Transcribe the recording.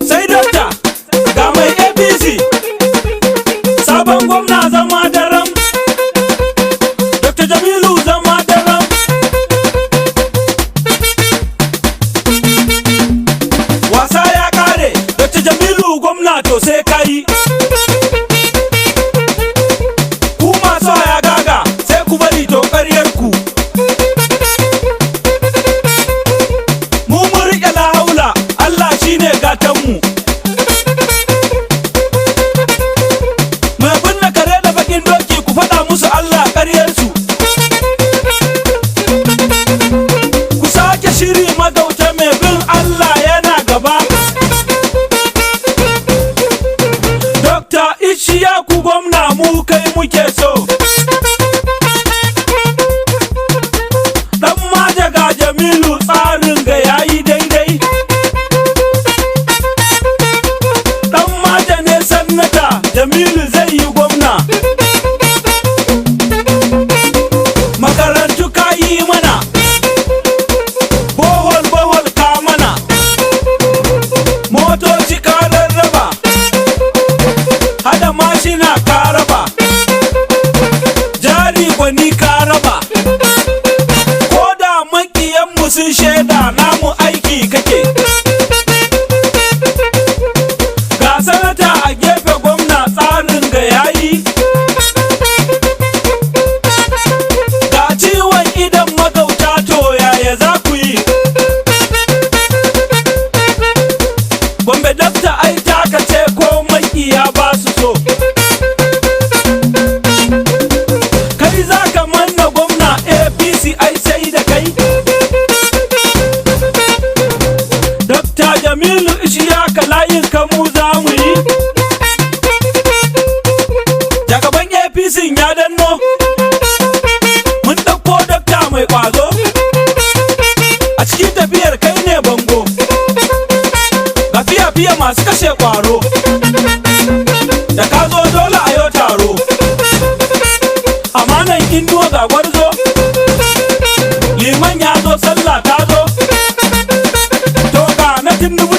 sai dokta ga mai APC sabon gwamna zama daram, Dr. Jamilu zama daram. Wasa ya kare, Dr. Jamilu gwamna to sai kai. Ku masu haya gaga sai ku bari to ƙaryarku. Mu mun riƙe la haula, Allah shine gatanmu. Mai binne kare da bakin doki ku faɗa musu Allah ƙaryarsu. Ku sake shiri magauta mai bin Allah yana gaba. Dokta Ishiyaku gwamna mu kai muke so. Dan majaga Jamilu tsarin ga yayi daidai. Dan maja ne sannata Jamilu zai yi gwamna. Makarantu ka yi mana, bohol bohol ka mana, motoci ka rarraba, hada mashina ka raba, jari gwani ka raba. Ko da makiyanmu sun shaida namu aiki kake. Ga sanata a gefe gwamna tsarin ga yayi. Ga ciwon idan magauta to yaya za ku yi? Gombe dokta ai taka ce ko makiya ba su so. Kai za ka manna gwamna APC ai sai da kai. Dokta Jamilu Ishiyaka layin kamu za mu yi. Jagaban APC ya danno. Mun ɗauko dokta mai ƙwazo. A cikin tafiyar kai ne bango. Ga fiya masu kashe ƙwaro. Da ka zo dole a yau taro. Amanan Inuwa ga gwarzo. Liman ya zo sallah ta zo. To ga na Tinubu